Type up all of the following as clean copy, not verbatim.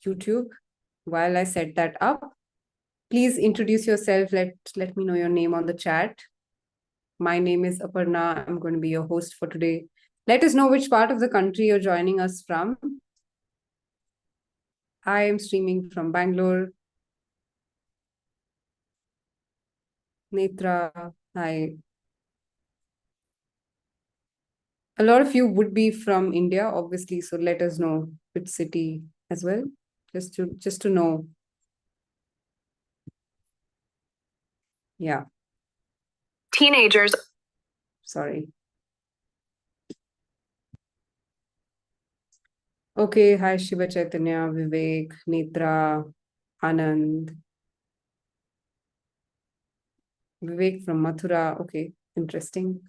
YouTube. While I set that up, please introduce yourself. Let me know your name on the chat. My name is Aparna. I'm going to be your host for today. Let us know which part of the country you're joining us from. I am streaming from Bangalore. Netra, hi. A lot of you would be from India, obviously, so let us know which city as well, just to know. Yeah. Teenagers. Sorry. Okay, hi Shiva Chaitanya, Vivek, Netra, Anand. Vivek from Mathura. Okay, interesting.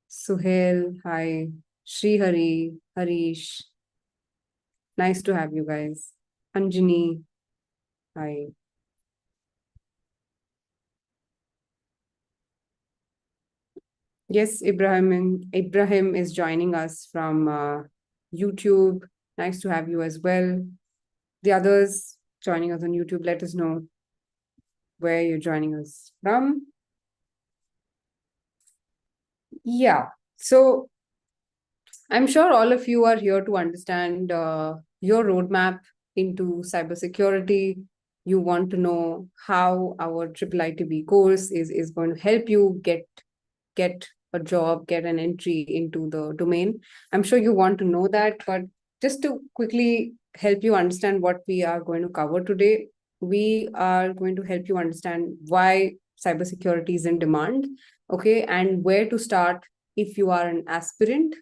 Suhail, hi. Srihari, Harish. Nice to have you guys. Anjani, hi. Yes, Ibrahim is joining us from YouTube. Nice to have you as well. The others joining us on YouTube, let us know where you're joining us from. Yeah, so I'm sure all of you are here to understand your roadmap into cybersecurity. You want to know how our IIITB course is going to help you get a job, get an entry into the domain. I'm sure you want to know that, but just to quickly help you understand what we are going to cover today, we are going to help you understand why cybersecurity is in demand, okay, and where to start if you are an aspirant.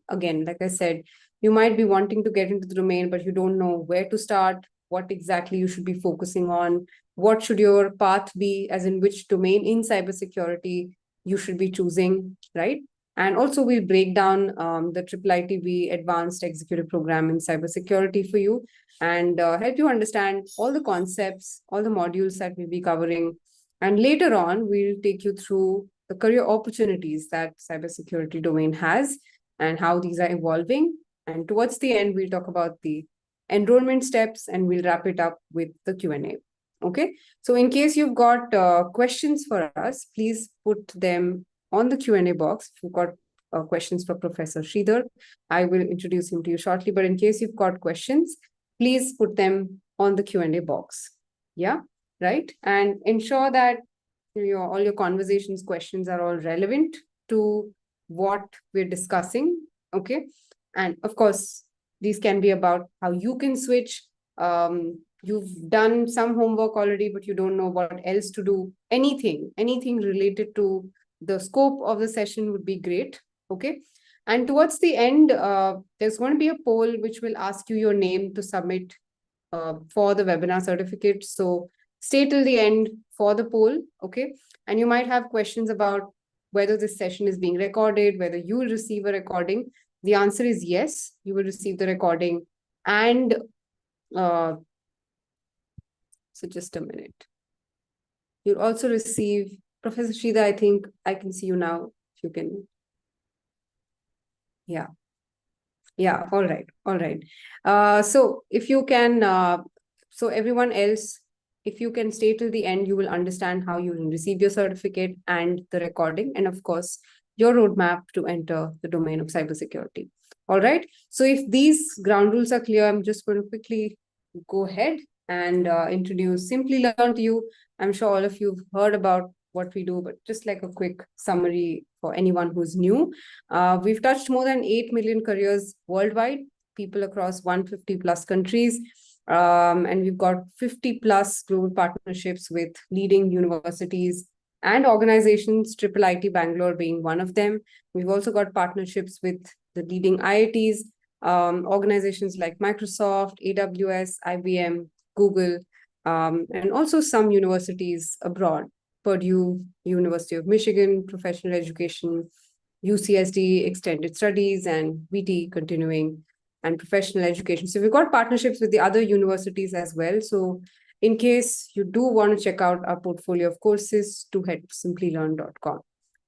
Again, like I said, you might be wanting to get into the domain, but you don't know where to start, what exactly you should be focusing on, what should your path be, as in which domain in cybersecurity you should be choosing, right? And also we'll break down the IIITB Advanced Executive Program in Cybersecurity for you and help you understand all the concepts, all the modules that we'll be covering. And later on, we'll take you through the career opportunities that cybersecurity domain has and how these are evolving. And towards the end, we'll talk about the enrollment steps and we'll wrap it up with the Q&A. Okay, so in case you've got questions for us, please put them on the Q&A box. If you've got questions for Professor Sridhar, I will introduce him to you shortly. But in case you've got questions, please put them on the Q&A box. Yeah, right? And ensure that all your conversations, questions are all relevant to what we're discussing. Okay, and of course, these can be about how you can switch. You've done some homework already, but you don't know what else to do. Anything related to the scope of the session would be great. Okay. And towards the end, there's going to be a poll which will ask you your name to submit for the webinar certificate. So stay till the end for the poll. Okay. And you might have questions about whether this session is being recorded, whether you will receive a recording. The answer is yes, you will receive the recording. And so just a minute. You'll also receive, Professor Sridhar, I think I can see you now, if you can. Yeah. Yeah, all right. So if you can, so everyone else, if you can stay till the end, you will understand how you will receive your certificate and the recording, and of course, your roadmap to enter the domain of cybersecurity. All right. So if these ground rules are clear, I'm just going to quickly go ahead and introduce Simplilearn to you. I'm sure all of you have heard about what we do, but just like a quick summary for anyone who's new. We've touched more than 8 million careers worldwide, people across 150 plus countries. And we've got 50 plus global partnerships with leading universities and organizations, IIIT Bangalore being one of them. We've also got partnerships with the leading IITs, organizations like Microsoft, AWS, IBM, Google, and also some universities abroad. Purdue, University of Michigan, Professional Education, UCSD, Extended Studies, and VT Continuing and Professional Education. So we've got partnerships with the other universities as well. So in case you do want to check out our portfolio of courses, do head to simplylearn.com.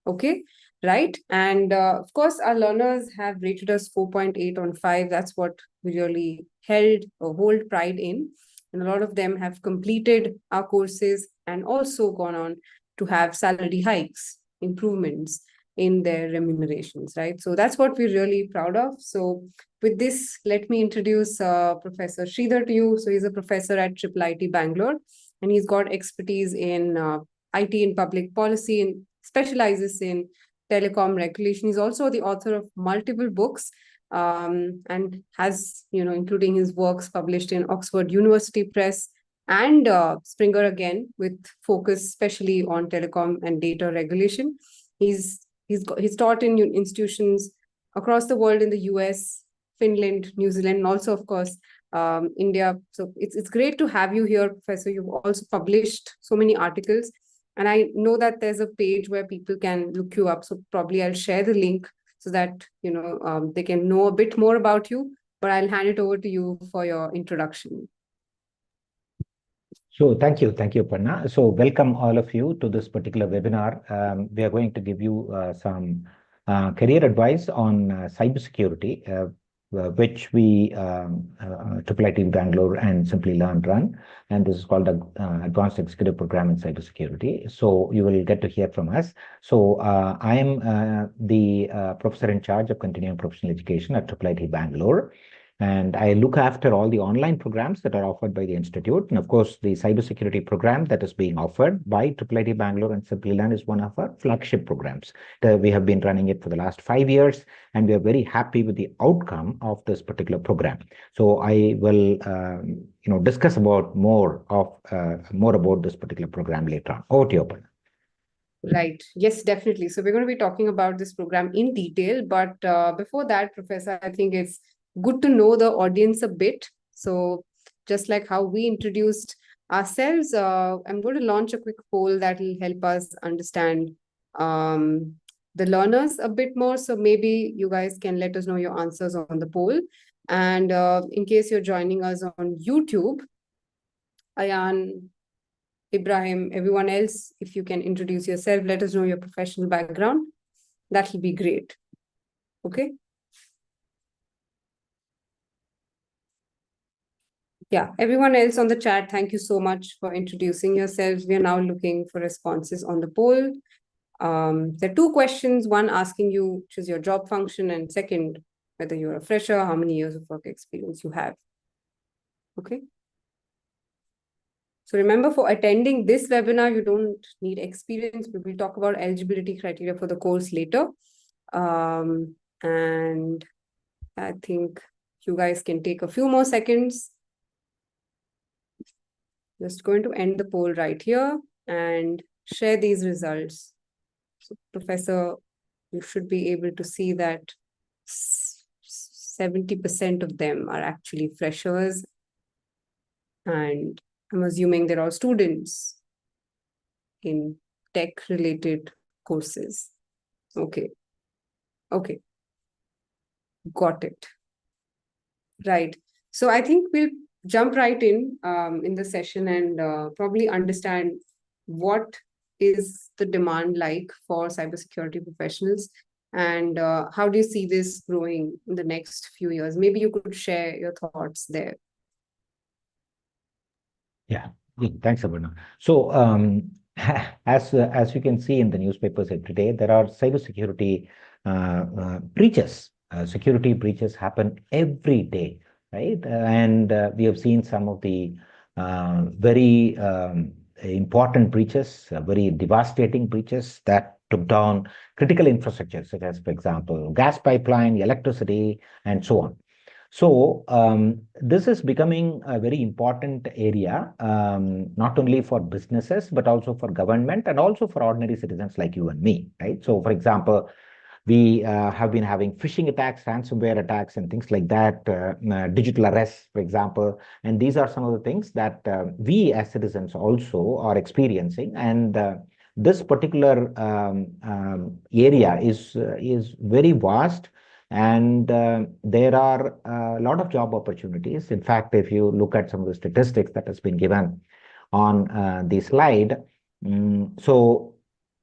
Okay, right? And of course, our learners have rated us 4.8 on 5. That's what we really hold pride in. And a lot of them have completed our courses and also gone on to have salary hikes, improvements in their remunerations, right? So that's what we're really proud of. So with this, let me introduce Professor Sridhar to you. So he's a professor at IIIT Bangalore, and he's got expertise in IT and public policy and specializes in telecom regulation. He's also the author of multiple books, and has, including his works published in Oxford University Press and Springer again, with focus especially on telecom and data regulation. He's taught in institutions across the world in the US, Finland, New Zealand, and also, of course, India. So it's great to have you here, Professor. You've also published so many articles, and I know that there's a page where people can look you up. So probably I'll share the link so that they can know a bit more about you. But I'll hand it over to you for your introduction. So thank you, Parna. So welcome all of you to this particular webinar. We are going to give you some career advice on cybersecurity, which we IIIT Bangalore and Simplilearn run, and this is called the Advanced Executive Program in Cybersecurity. So you will get to hear from us. So I am the professor in charge of continuing professional education at IIIT Bangalore. And I look after all the online programs that are offered by the Institute. And of course, the cybersecurity program that is being offered by IIIT Bangalore and Simplilearn is one of our flagship programs. We have been running it for the last 5 years, and we are very happy with the outcome of this particular program. So I will discuss about more about this particular program later on. Over to you, Aparna. Right. Yes, definitely. So we're going to be talking about this program in detail. But before that, Professor, I think it's good to know the audience a bit. So just like how we introduced ourselves, I'm going to launch a quick poll that will help us understand the learners a bit more. So maybe you guys can let us know your answers on the poll. And in case you're joining us on YouTube, Ayan, Ibrahim, everyone else, if you can introduce yourself, let us know your professional background. That will be great. Okay. Yeah, everyone else on the chat, thank you so much for introducing yourselves. We are now looking for responses on the poll. There are 2 questions, one asking you which is your job function, and second, whether you're a fresher, how many years of work experience you have. Okay. So remember, for attending this webinar, you don't need experience. We will talk about eligibility criteria for the course later. And I think you guys can take a few more seconds. Just going to end the poll right here and share these results. So, Professor, you should be able to see that 70% of them are actually freshers. And I'm assuming they're all students in tech-related courses. Okay. Okay. Got it. Right. So I think we'll jump right in the session and probably understand what is the demand like for cybersecurity professionals, and how do you see this growing in the next few years? Maybe you could share your thoughts there. Yeah, thanks, Aparna. So as you can see in the newspapers every day, there are cybersecurity breaches. Security breaches happen every day, right? And we have seen some of the very important breaches, very devastating breaches that took down critical infrastructure, such as, for example, gas pipeline, electricity, and so on. So this is becoming a very important area, not only for businesses, but also for government and also for ordinary citizens like you and me, right? So, for example, we have been having phishing attacks, ransomware attacks, and things like that, digital arrests, for example. And these are some of the things that we as citizens also are experiencing. And this particular area is very vast. And there are a lot of job opportunities. In fact, if you look at some of the statistics that has been given on the slide, so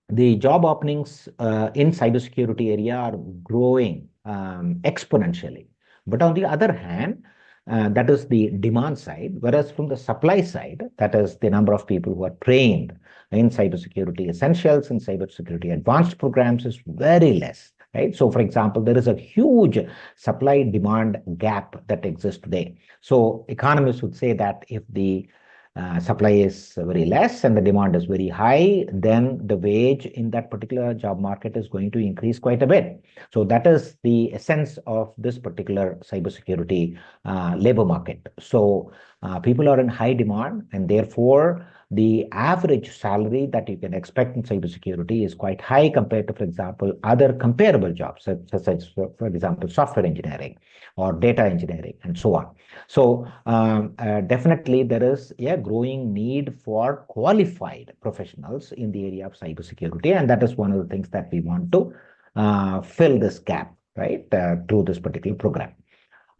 the job openings in cybersecurity area are growing exponentially. But on the other hand, that is the demand side, whereas from the supply side, that is the number of people who are trained in cybersecurity essentials and cybersecurity advanced programs is very less. Right. So, for example, there is a huge supply demand gap that exists today. So, economists would say that if the supply is very less and the demand is very high, then the wage in that particular job market is going to increase quite a bit. So that is the essence of this particular cybersecurity labor market. So people are in high demand, and therefore the average salary that you can expect in cybersecurity is quite high compared to, for example, other comparable jobs, such as, for example, software engineering or data engineering, and so on. So definitely there is a growing need for qualified professionals in the area of cybersecurity, and that is one of the things that we want to fill this gap, right, through this particular program.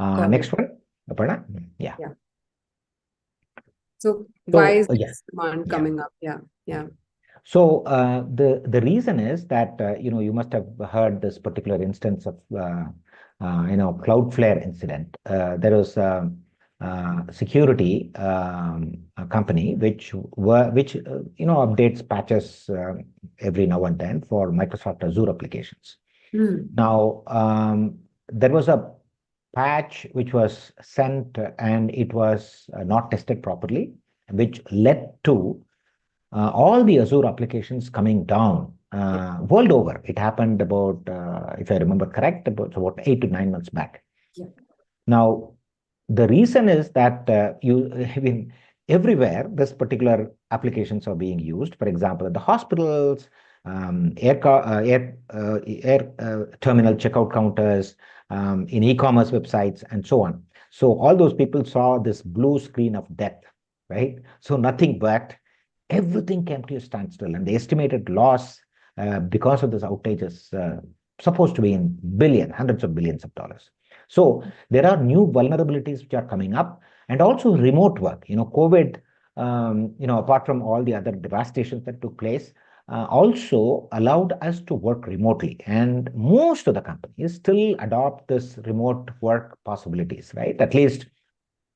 Next one, Aparna. Yeah. So why is yeah. this demand coming up? Yeah. So the reason is that you must have heard this particular instance of Cloudflare incident. There was a security a company which updates patches every now and then for Microsoft Azure applications. Now there was a patch which was sent and it was not tested properly, which led to all the Azure applications coming down world over. It happened about, if I remember correct, about 8 to 9 months back. Yeah. Now, the reason is that everywhere this particular applications are being used. For example, at the hospitals, air terminal checkout counters, in e-commerce websites, and so on. So all those people saw this blue screen of death, right? So nothing worked. Everything came to a standstill, and the estimated loss because of this outage is supposed to be in hundreds of billions of dollars. So there are new vulnerabilities which are coming up, and also remote work. COVID, apart from all the other devastations that took place, also allowed us to work remotely, and most of the companies still adopt this remote work possibilities, right? At least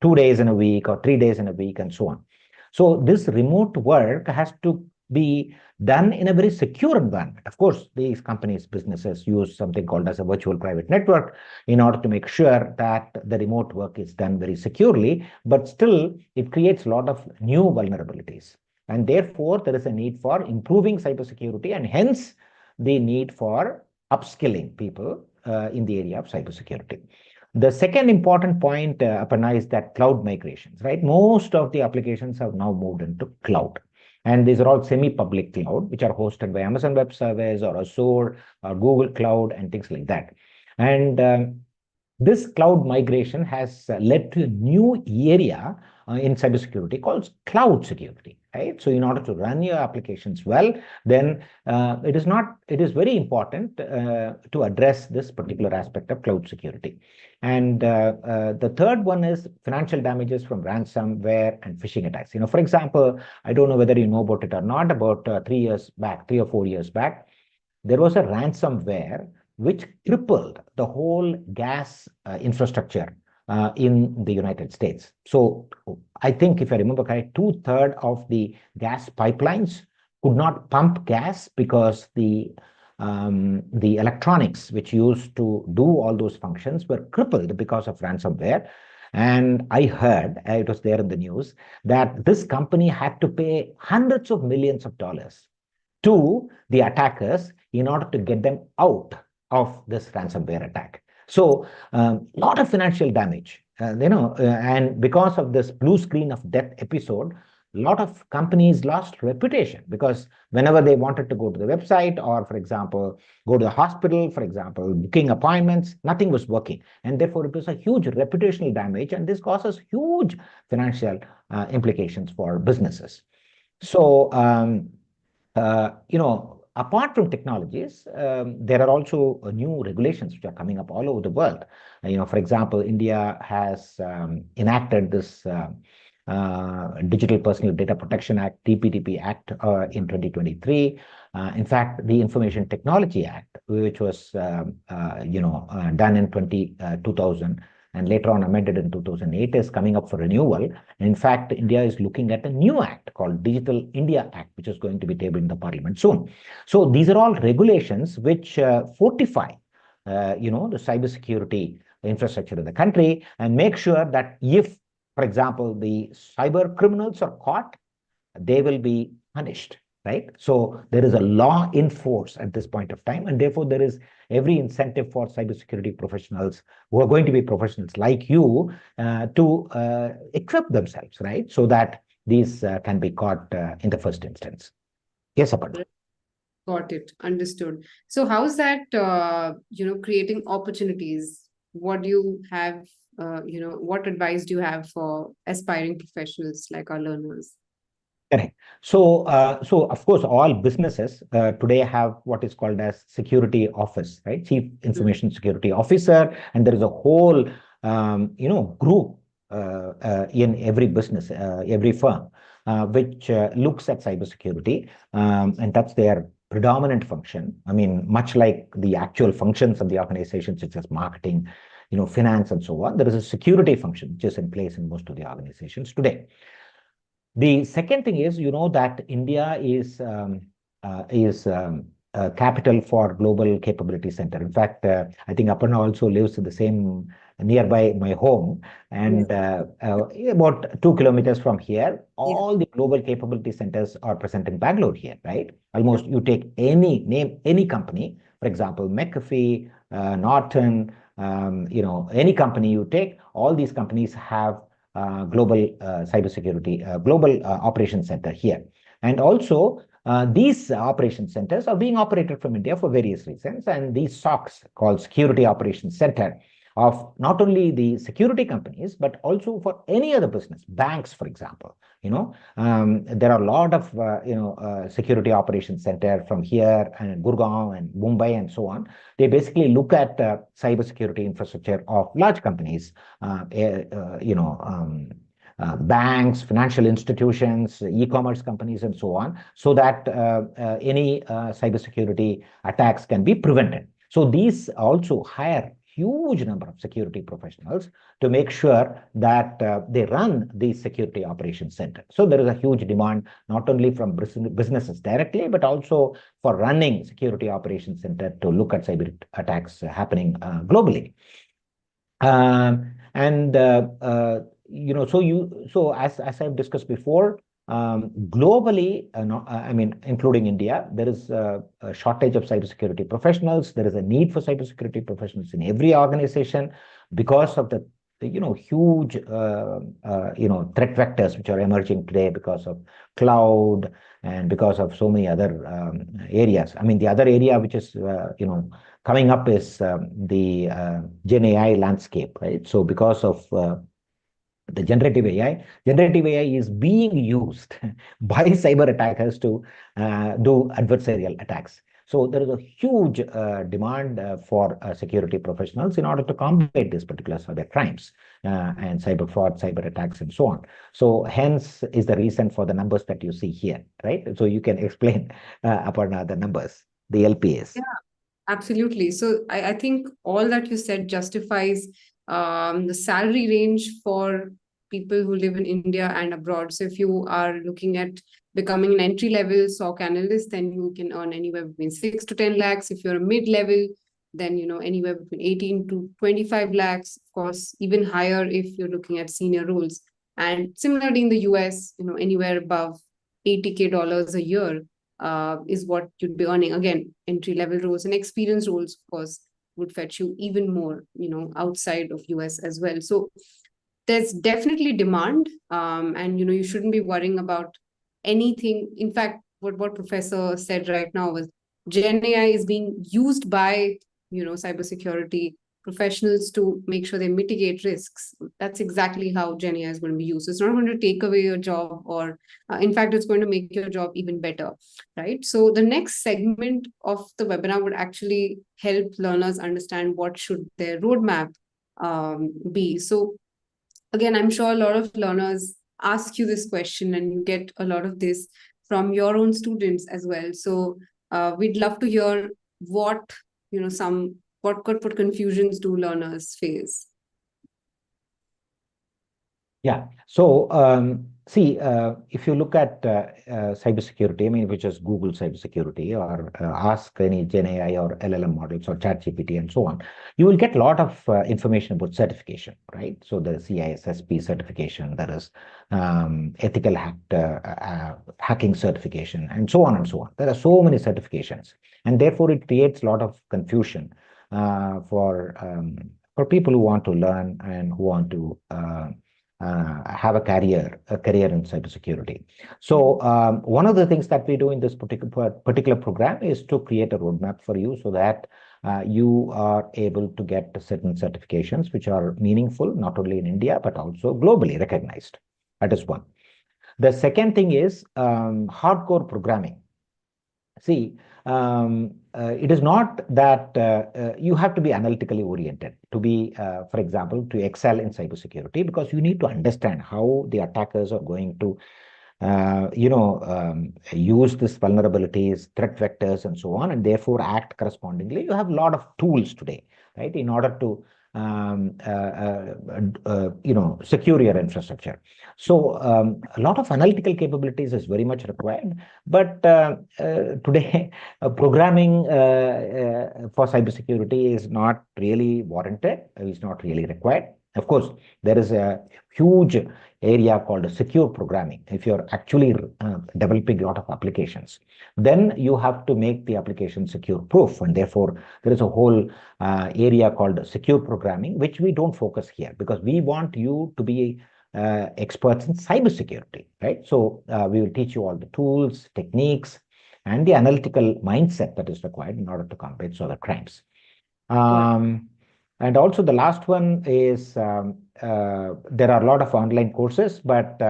2 days in a week or 3 days in a week, and so on. So this remote work has to be done in a very secure environment. Of course, these companies, businesses use something called as a virtual private network in order to make sure that the remote work is done very securely, but still it creates a lot of new vulnerabilities. And therefore, there is a need for improving cybersecurity, and hence the need for upskilling people in the area of cybersecurity. The second important point, Aparna, is that cloud migrations, right? Most of the applications have now moved into cloud. And these are all semi-public cloud, which are hosted by Amazon Web Service or Azure or Google Cloud and things like that. And this cloud migration has led to a new area in cybersecurity called cloud security, right? So in order to run your applications well, then it is very important to address this particular aspect of cloud security. And the third one is financial damages from ransomware and phishing attacks. For example, I don't know whether you know about it or not, about 3 or 4 years back, there was a ransomware which crippled the whole gas infrastructure in the United States. So I think, if I remember correct, 2/3 of the gas pipelines could not pump gas because the electronics which used to do all those functions were crippled because of ransomware. And I heard, it was there in the news, that this company had to pay hundreds of millions of dollars to the attackers in order to get them out of this ransomware attack. So a lot of financial damage, and because of this blue screen of death episode, a lot of companies lost reputation, because whenever they wanted to go to the website or, for example, go to the hospital, for example, booking appointments, nothing was working. And therefore, it was a huge reputational damage, and this causes huge financial implications for businesses. So, apart from technologies, there are also new regulations which are coming up all over the world. For example, India has enacted this Digital Personal Data Protection Act, DPDP Act in 2023. In fact, the Information Technology Act, which was done in 2000 and later on amended in 2008, is coming up for renewal. And in fact, India is looking at a new act called Digital India Act, which is going to be tabled in the parliament soon. So these are all regulations which fortify, the cybersecurity infrastructure in the country and make sure that if, for example, the cyber criminals are caught, they will be punished, right? So there is a law in force at this point of time, and therefore there is every incentive for cybersecurity professionals who are going to be professionals like you to equip themselves, right? So that these can be caught in the first instance. Yes, Aparna. Got it. Understood. So how's that, creating opportunities? What do you have, what advice do you have for aspiring professionals like our learners? Correct. So, of course, all businesses today have what is called as security office, right? Chief Information Security Officer, and there is a whole, group in every business, every firm, which looks at cybersecurity, and that's their predominant function. I mean, much like the actual functions of the organization, such as marketing, finance, and so on, there is a security function which is in place in most of the organizations today. The second thing is, that India is a capital for global capability center. In fact, I think Aparna also lives in the same nearby my home, and about 2 kilometers from here, all the global capability centers are present in Bangalore here, right? Almost you take any company, for example, McAfee, Norton, any company you take, all these companies have global cybersecurity, global operations center here. And also, these operation centers are being operated from India for various reasons. And these SOCs, called Security Operations Center, of not only the security companies, but also for any other business, banks, for example. There are a lot of, security operations center from here and Gurgaon and Mumbai and so on. They basically look at cybersecurity infrastructure of large companies, banks, financial institutions, e-commerce companies, and so on, so that any cybersecurity attacks can be prevented. So these also hire huge number of security professionals to make sure that they run the security operations center. So there is a huge demand, not only from businesses directly, but also for running security operations center to look at cyber attacks happening globally. So as I've discussed before, globally, including India, there is a shortage of cybersecurity professionals. There is a need for cybersecurity professionals in every organization because of the huge threat vectors which are emerging today because of cloud and because of so many other areas. I mean, the other area which is coming up is the Gen AI landscape, right? So because of the generative AI is being used by cyber attackers to do adversarial attacks. So there is a huge demand for security professionals in order to combat these particular cyber crimes and cyber fraud, cyber attacks, and so on. So hence is the reason for the numbers that you see here, right? So you can explain, Aparna, the numbers, the LPAs. Yeah, absolutely. So I think all that you said justifies the salary range for people who live in India and abroad. So if you are looking at becoming an entry-level SOC analyst, then you can earn anywhere between 6 to 10 lakhs. If you're a mid-level, then anywhere between 18 to 25 lakhs. Of course, even higher if you're looking at senior roles. And similarly in the US, anywhere above $80K a year is what you'd be earning. Again, entry-level roles and experienced roles, of course, would fetch you even more, outside of US as well. So there's definitely demand, and you shouldn't be worrying about anything. In fact, what Professor said right now was Gen AI is being used by cybersecurity professionals to make sure they mitigate risks. That's exactly how Gen AI is going to be used. It's not going to take away your job, or in fact, it's going to make your job even better, right? So the next segment of the webinar would actually help learners understand what should their roadmap be. So again, I'm sure a lot of learners ask you this question, and you get a lot of this from your own students as well. So we'd love to hear what, what confusions do learners face? Yeah. So, see, if you look at cybersecurity, I mean, if you just Google cybersecurity or ask any Gen AI or LLM models or ChatGPT and so on, you will get a lot of information about certification, right? So there is CISSP certification, there is ethical hacking certification, and so on and so on. There are so many certifications, and therefore it creates a lot of confusion for people who want to learn and who want to have a career in cybersecurity. So one of the things that we do in this particular program is to create a roadmap for you so that you are able to get certain certifications which are meaningful, not only in India, but also globally recognized. That is one. The second thing is hardcore programming. See, it is not that you have to be analytically oriented to be, for example, to excel in cybersecurity, because you need to understand how the attackers are going to, use these vulnerabilities, threat vectors, and so on, and therefore act correspondingly. You have a lot of tools today, right, in order to secure your infrastructure. So a lot of analytical capabilities is very much required. But today, programming for cybersecurity is not really warranted. It's not really required. Of course, there is a huge area called secure programming. If you're actually developing a lot of applications, then you have to make the application secure proof. And therefore, there is a whole area called secure programming, which we don't focus here because we want you to be experts in cybersecurity, right? So we will teach you all the tools, techniques, and the analytical mindset that is required in order to combat cyber crimes. And also the last one is there are a lot of online courses, but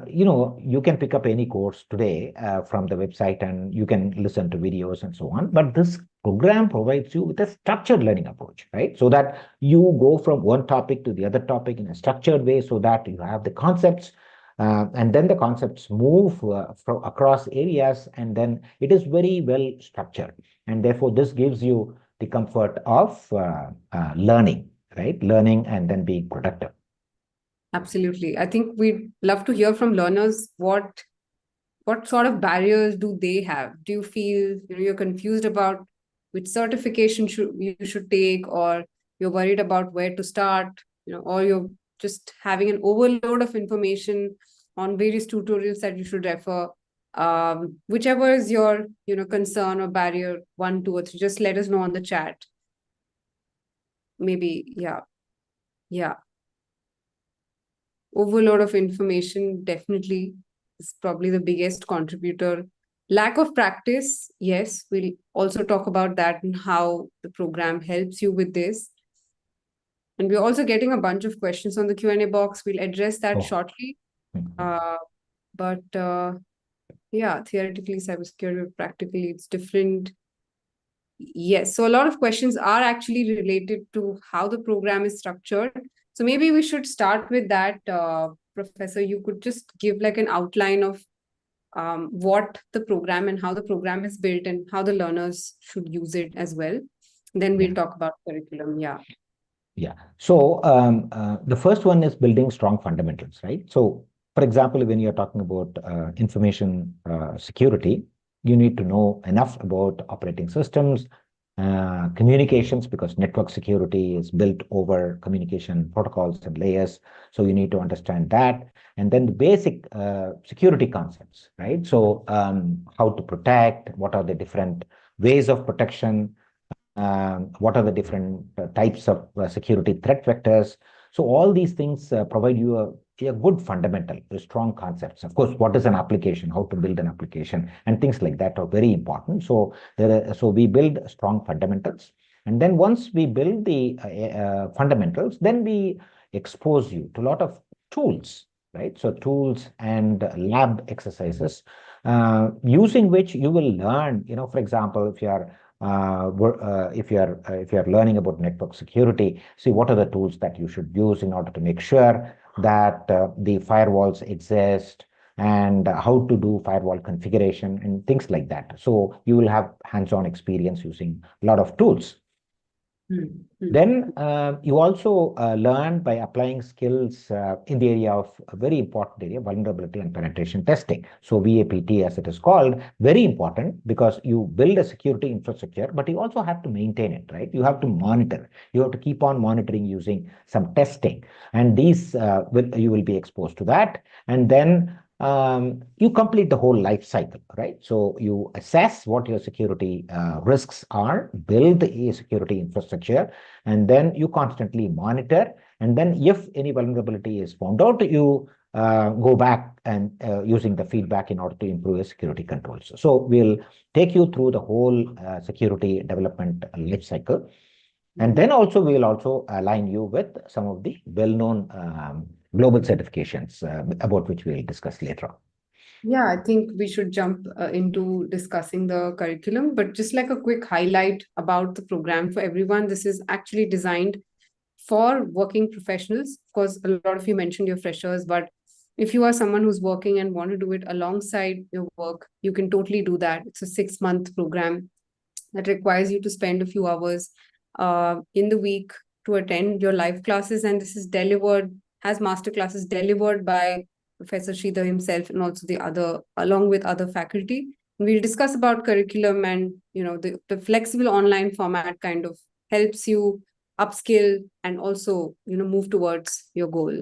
you can pick up any course today from the website and you can listen to videos and so on. But this program provides you with a structured learning approach, right? So that you go from one topic to the other topic in a structured way so that you have the concepts and then the concepts move across areas, and then it is very well structured. And therefore, this gives you the comfort of learning, right? Learning and then being productive. Absolutely. I think we'd love to hear from learners what sort of barriers do they have? Do you feel you're confused about which certification you should take, or you're worried about where to start, or you're just having an overload of information on various tutorials that you should refer? Whichever is your concern or barrier, 1, 2, or 3, just let us know on the chat. Maybe, yeah. Overload of information definitely is probably the biggest contributor. Lack of practice, yes, we'll also talk about that and how the program helps you with this. And we're also getting a bunch of questions on the Q&A box. We'll address that shortly. But yeah, theoretically, cybersecurity, practically, it's different. Yes, so a lot of questions are actually related to how the program is structured. So maybe we should start with that. Professor, you could just give like an outline of what the program and how the program is built and how the learners should use it as well. Then we'll talk about curriculum. Yeah. So the first one is building strong fundamentals, right? So, for example, when you're talking about information security, you need to know enough about operating systems, communications, because network security is built over communication protocols and layers. So you need to understand that. And then the basic security concepts, right? So how to protect, what are the different ways of protection, what are the different types of security threat vectors. So all these things provide you a good fundamental, strong concepts. Of course, what is an application, how to build an application, and things like that are very important. So we build strong fundamentals. And then once we build the fundamentals, then we expose you to a lot of tools, right? So tools and lab exercises using which you will learn, for example, if you're learning about network security, see what are the tools that you should use in order to make sure that the firewalls exist and how to do firewall configuration and things like that. So you will have hands-on experience using a lot of tools. Then you also learn by applying skills in the area of a very important area, vulnerability and penetration testing. So VAPT, as it is called, very important because you build a security infrastructure, but you also have to maintain it, right? You have to monitor. You have to keep on monitoring using some testing, and these you will be exposed to that, and then you complete the whole life cycle, right? So you assess what your security risks are, build a security infrastructure, and then you constantly monitor. And then if any vulnerability is found out, you go back and using the feedback in order to improve your security controls. So we'll take you through the whole security development life cycle. And then also we'll also align you with some of the well-known global certifications about which we'll discuss later on. Yeah, I think we should jump into discussing the curriculum, but just like a quick highlight about the program for everyone, this is actually designed for working professionals. Of course, a lot of you mentioned your freshers, but if you are someone who's working and want to do it alongside your work, you can totally do that. It's a 6-month program that requires you to spend a few hours in the week to attend your live classes, and this is delivered, has master classes delivered by Professor Sridhar himself and also the other, along with other faculty. We'll discuss about curriculum, and the flexible online format kind of helps you upskill and also move towards your goal.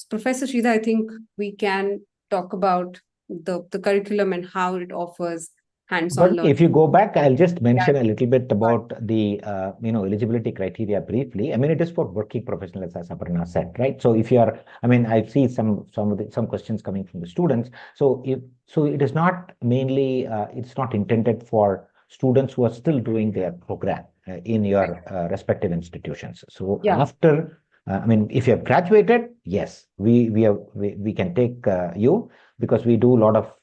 Professor Sridhar, I think we can talk about the curriculum and how it offers hands-on But learning. if you go back, I'll just mention a little bit about the eligibility criteria briefly. I mean, it is for working professionals, as Aparna said, right? So if you are, I mean, I see some questions coming from the students. So it is not mainly it's not intended for students who are still doing their program in your respective institutions. So after, I mean, if you have graduated, yes, we can take you, because we do a lot of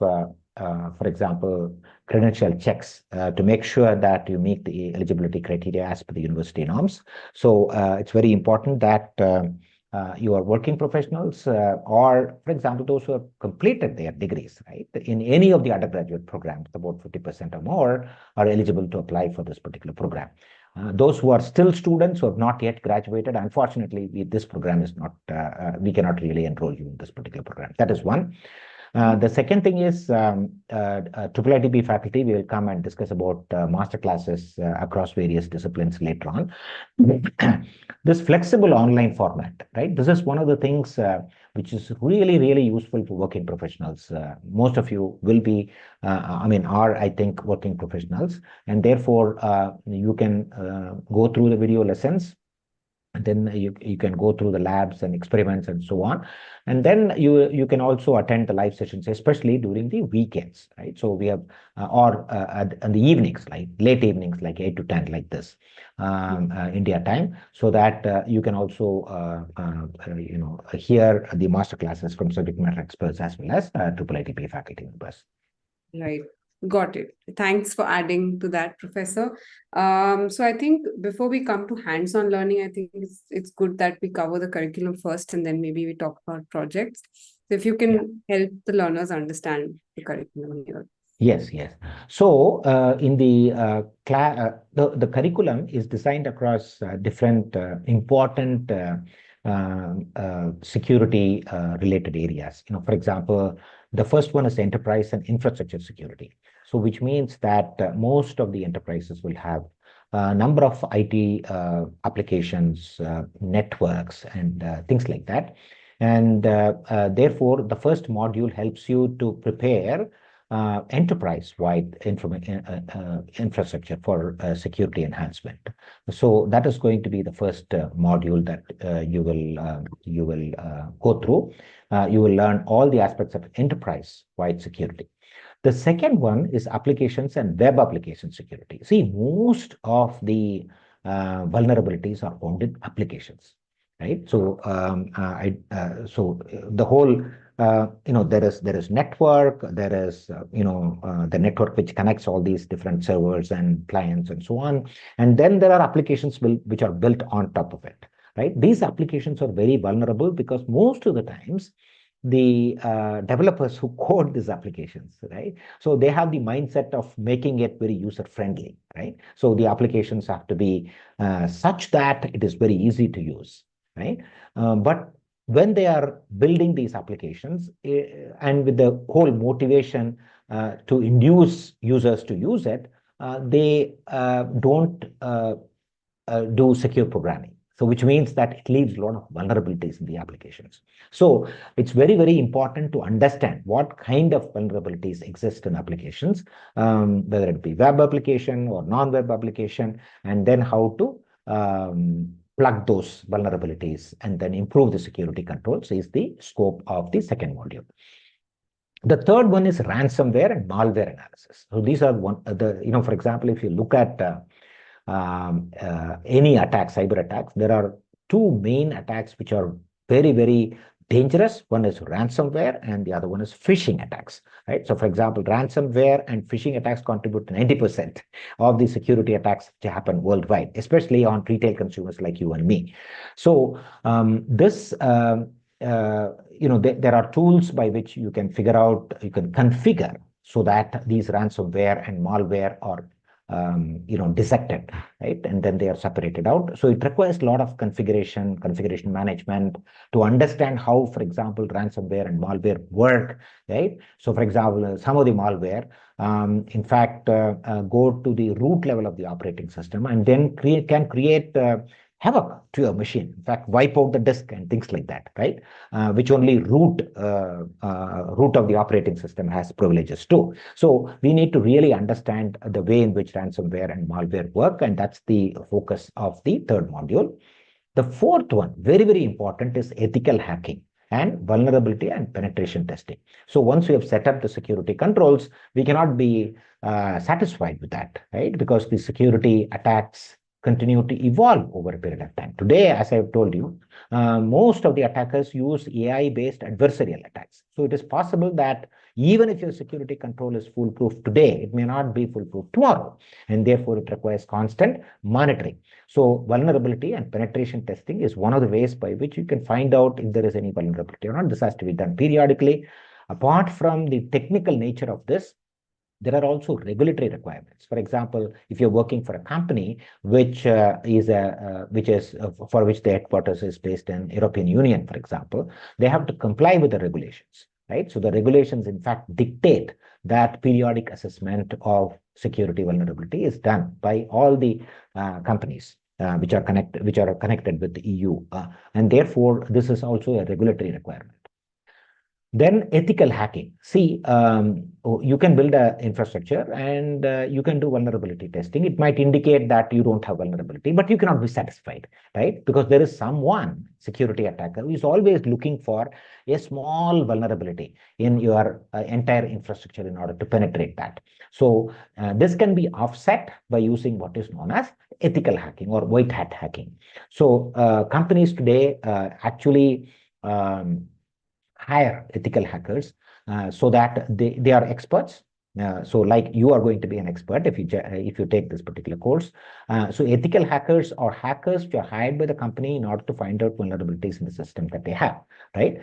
for example, credential checks to make sure that you meet the eligibility criteria as per the university norms. So it's very important that you are working professionals or, for example, those who have completed their degrees, right? In any of the undergraduate programs, about 50% or more are eligible to apply for this particular program. Those who are still students who have not yet graduated, unfortunately, this program is not, we cannot really enroll you in this particular program. That is one. The second thing is IIITB faculty. We will come and discuss about master classes across various disciplines later on. This flexible online format, right? This is one of the things which is really, really useful for working professionals. Most of you will be, I think, working professionals, and therefore you can go through the video lessons. And then you can go through the labs and experiments and so on. And then you can also attend the live sessions, especially during the weekends, right? So we have, in the evenings, like late evenings, like 8 to 10, like this, India time, so that you can also, hear the master classes from subject matter experts as well as IIITB faculty members. Right. Got it. Thanks for adding to that, Professor. So I think before we come to hands-on learning, I think it's good that we cover the curriculum first, and then maybe we talk about projects. So if you can help the learners understand the curriculum here. Yes. So in the the curriculum is designed across different important security related areas. For example, the first one is enterprise and infrastructure security. So which means that most of the enterprises will have a number of IT applications, networks, and things like that. And therefore, the first module helps you to prepare enterprise-wide infrastructure for security enhancement. So that is going to be the first module that you will go through. You will learn all the aspects of enterprise-wide security. The second one is applications and web application security. See, most of the vulnerabilities are found in applications, right? So so the whole there is network, there is the network which connects all these different servers and clients and so on, and then there are applications which are built on top of it. right? These applications are very vulnerable because most of the times the developers who code these applications, right? So they have the mindset of making it very user friendly, right? So the applications have to be such that it is very easy to use, right? But when they are building these applications and with the whole motivation to induce users to use it, they don't do secure programming. So which means that it leaves a lot of vulnerabilities in the applications. So it's very, very important to understand what kind of vulnerabilities exist in applications, whether it be web application or non-web application, and then how to plug those vulnerabilities and then improve the security controls is the scope of the second module. The third one is ransomware and malware analysis. So these are for example, if you look at any attack, cyber attacks, there are two main attacks which are very, very dangerous. One is ransomware and the other one is phishing attacks, right? So for example, ransomware and phishing attacks contribute to 90% of the security attacks which happen worldwide, especially on retail consumers like you and me. So there are tools by which you can configure so that these ransomware and malware are dissected, right? And then they are separated out. So it requires a lot of configuration management to understand how, for example, ransomware and malware work, right? So for example, some of the malware, in fact, go to the root level of the operating system and then can create havoc to your machine. In fact, wipe out the disk and things like that, right? Which only root of the operating system has privileges to. So we need to really understand the way in which ransomware and malware work, and that's the focus of the third module. The fourth one, very, very important, is ethical hacking and vulnerability and penetration testing. So once we have set up the security controls, we cannot be satisfied with that, right? Because the security attacks continue to evolve over a period of time. Today, as I've told you, most of the attackers use AI-based adversarial attacks. So it is possible that even if your security control is foolproof today, it may not be foolproof tomorrow, and therefore it requires constant monitoring. So vulnerability and penetration testing is one of the ways by which you can find out if there is any vulnerability or not. This has to be done periodically. Apart from the technical nature of this, there are also regulatory requirements. For example, if you're working for a company for which the headquarters is based in European Union, for example, they have to comply with the regulations, right? So the regulations, in fact, dictate that periodic assessment of security vulnerability is done by all the companies which are connected with the EU, and therefore this is also a regulatory requirement. Then ethical hacking. See, you can build an infrastructure and you can do vulnerability testing. It might indicate that you don't have vulnerability, but you cannot be satisfied, right? Because there is someone, security attacker, who is always looking for a small vulnerability in your entire infrastructure in order to penetrate that. So this can be offset by using what is known as ethical hacking or white hat hacking. So companies today actually hire ethical hackers so that they are experts. So like you are going to be an expert if you take this particular course. So ethical hackers or hackers which are hired by the company in order to find out vulnerabilities in the system that they have, right?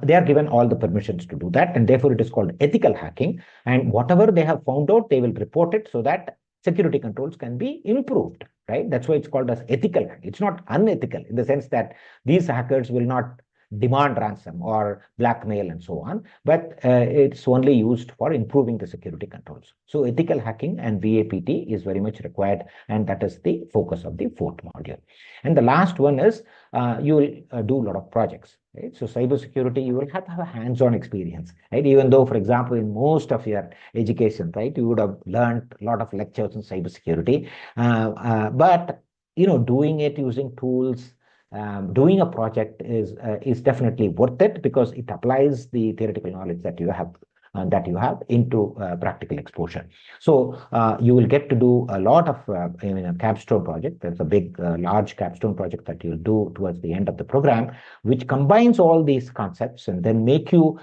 They are given all the permissions to do that, and therefore it is called ethical hacking. And whatever they have found out, they will report it so that security controls can be improved, right? That's why it's called as ethical hacking. It's not unethical in the sense that these hackers will not demand ransom or blackmail and so on, but it's only used for improving the security controls. So ethical hacking and VAPT is very much required, and that is the focus of the fourth module. And the last one is you will do a lot of projects, right? So cybersecurity, you will have to have a hands-on experience, right? Even though, for example, in most of your education, right, you would have learned a lot of lectures on cybersecurity, but doing it using tools, doing a project is definitely worth it because it applies the theoretical knowledge that you have into practical exposure. So you will get to do a lot of a capstone project. There's a big, large capstone project that you'll do towards the end of the program, which combines all these concepts and then make you,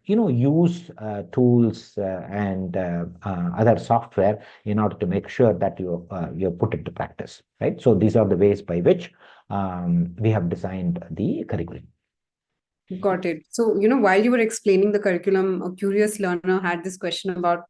use tools and other software in order to make sure that you put it to practice, right? So these are the ways by which we have designed the curriculum. Got it. So, while you were explaining the curriculum, a curious learner had this question about,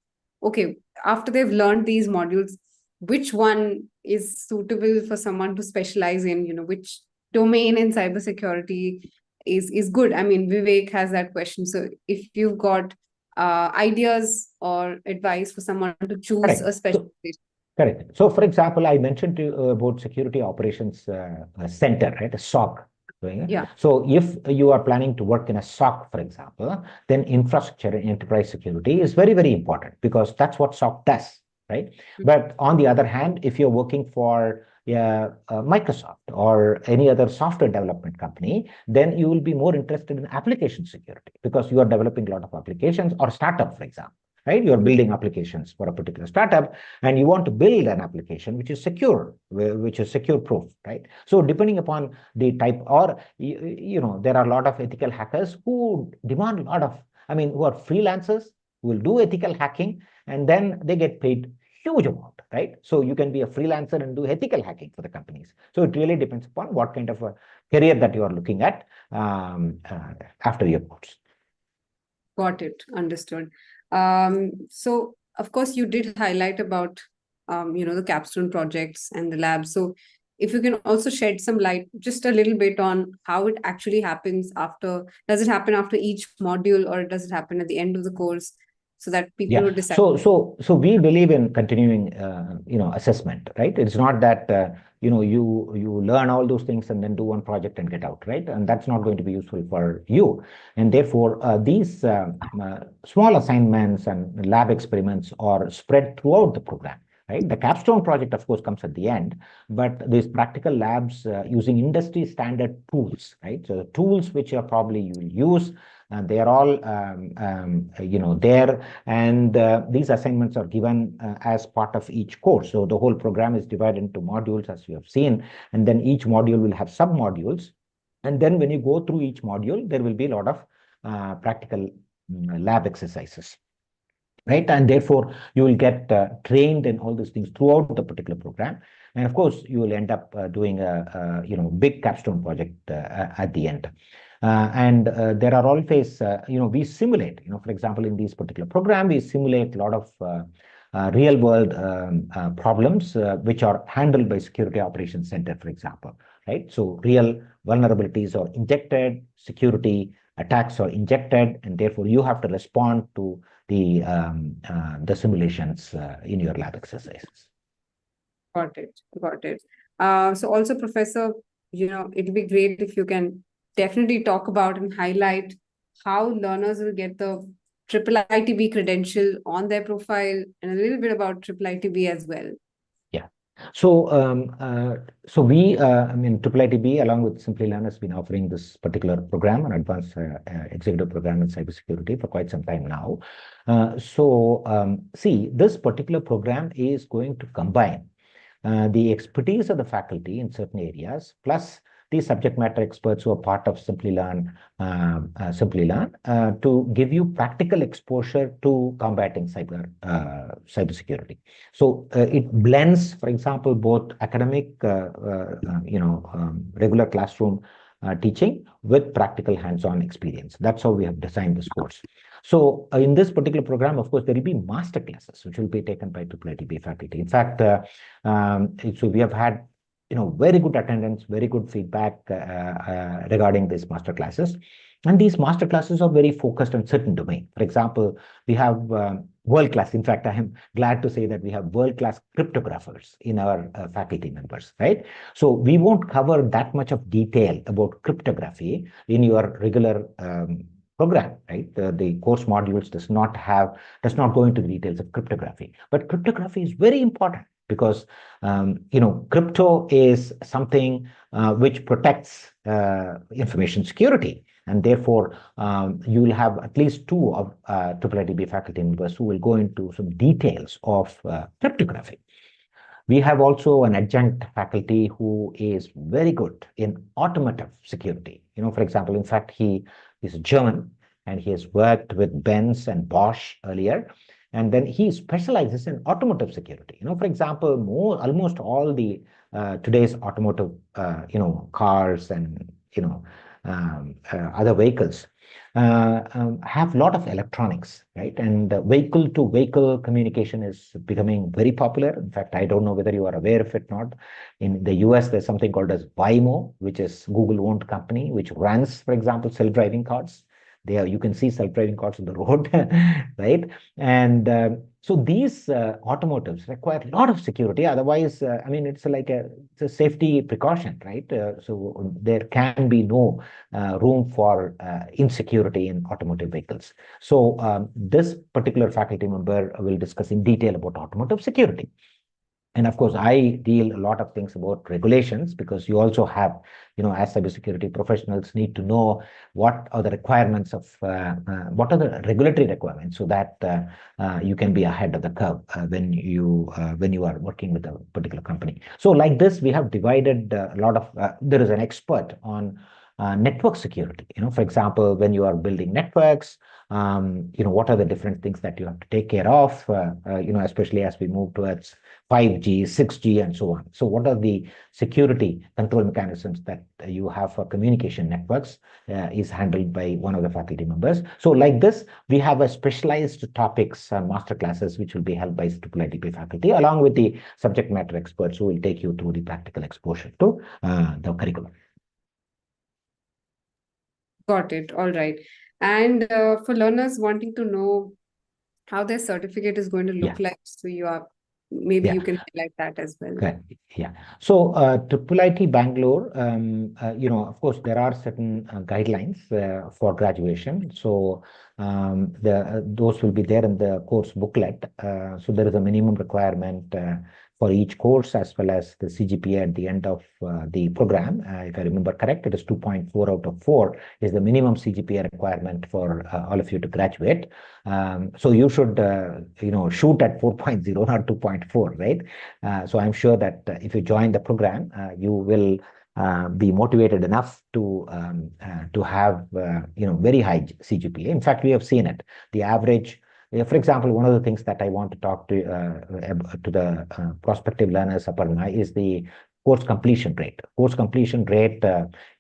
okay, after they've learned these modules, which one is suitable for someone to specialize in, which domain in cybersecurity is good? I mean, Vivek has that question. So if you've got ideas or advice for someone to choose a specialization. Correct. So, for example, I mentioned to you about Security Operations Center, right? A SOC. Yeah. So, if you are planning to work in a SOC, for example, then infrastructure and enterprise security is very, very important because that's what SOC does, right? But on the other hand, if you're working for Microsoft or any other software development company, then you will be more interested in application security because you are developing a lot of applications, or startup, for example. Right? You're building applications for a particular startup and you want to build an application which is secure, which is secure proof, right? So depending upon the type, or, there are a lot of ethical hackers who demand a lot of, who are freelancers who will do ethical hacking and then they get paid huge amount, right? So you can be a freelancer and do ethical hacking for the companies. So it really depends upon what kind of a career that you are looking at after your course. Got it. Understood. So of course you did highlight about the capstone projects and the labs. So if you can also shed some light just a little bit on how it actually happens after, does it happen after each module or does it happen at the end of the course, so that people would decide? So we believe in continuing assessment, right? It's not that you learn all those things and then do one project and get out, right? And that's not going to be useful for you. And therefore, these small assignments and lab experiments are spread throughout the program. Right? The capstone project, of course, comes at the end, but these practical labs using industry standard tools, right? So the tools which are probably you will use, and they are all there, and these assignments are given as part of each course. So the whole program is divided into modules, as you have seen, and then each module will have sub-modules. And then when you go through each module, there will be a lot of practical lab exercises. Right, and therefore you will get trained in all these things throughout the particular program, and of course you will end up doing a big capstone project at the end. And there are always we simulate. For example, in this particular program, we simulate a lot of real world problems which are handled by Security Operations Center, for example. Right, so real vulnerabilities are injected, security attacks are injected, and therefore you have to respond to the simulations in your lab exercises. Got it. So also, Professor, it'd be great if you can definitely talk about and highlight how learners will get the IIITB credential on their profile, and a little bit about IIITB as well. Yeah. So, we, IIITB, along with Simplilearn, has been offering this particular program, an advanced executive program in cybersecurity, for quite some time now. See, this particular program is going to combine the expertise of the faculty in certain areas, plus the subject matter experts who are part of Simplilearn, to give you practical exposure to combating cybersecurity. So it blends, for example, both academic, regular classroom teaching with practical hands-on experience. That's how we have designed this course. So in this particular program, of course, there will be master classes which will be taken by IIITB faculty. In fact, so we have had very good attendance, very good feedback regarding these master classes. And these master classes are very focused on certain domain. For example, we have world-class. In fact, I am glad to say that we have world-class cryptographers in our faculty members, right? So we won't cover that much of detail about cryptography in your regular program, right? The course modules does not go into the details of cryptography. But cryptography is very important because crypto is something which protects information security. And therefore, you will have at least two of IIITB faculty members who will go into some details of cryptography. We have also an adjunct faculty who is very good in automotive security. For example, in fact, he is German and he has worked with Benz and Bosch earlier. and then he specializes in automotive security. For example, almost all the today's automotive, cars and other vehicles have a lot of electronics, right? And vehicle-to-vehicle communication is becoming very popular. In fact, I don't know whether you are aware of it or not. In the US, there's something called as Waymo, which is Google-owned company, which runs, for example, self-driving cars. You can see self-driving cars on the road, right? And so these automotives require a lot of security. Otherwise, it's like it's a safety precaution, right? So there can be no room for insecurity in automotive vehicles. So this particular faculty member will discuss in detail about automotive security. And of course, I deal a lot of things about regulations, because you also have, as cybersecurity professionals, need to know what are the requirements of, what are the regulatory requirements, so that you can be ahead of the curve when you are working with a particular company. So like this, we have divided a lot of, there is an expert on network security. For example, when you are building networks, what are the different things that you have to take care of, especially as we move towards 5G, 6G, and so on. So what are the security control mechanisms that you have for communication networks is handled by one of the faculty members. So like this, we have a specialized topics master classes, which will be held by IIITB faculty, along with the subject matter experts who will take you through the practical exposure to the curriculum. Got it. All right. And for learners wanting to know how their certificate is going to look like, so you can highlight that as well. Correct. Yeah. So IIIT Bangalore, of course, there are certain guidelines for graduation. So those will be there in the course booklet. So there is a minimum requirement for each course, as well as the CGPA at the end of the program. If I remember correct, it is 2.4 out of 4 is the minimum CGPA requirement for all of you to graduate. So you should, shoot at 4.0, not 2.4, right? So I'm sure that if you join the program, you will be motivated enough to have very high CGPA. In fact, we have seen it. The average, for example, one of the things that I want to talk to the prospective learners, Aparna, is the course completion rate. Course completion rate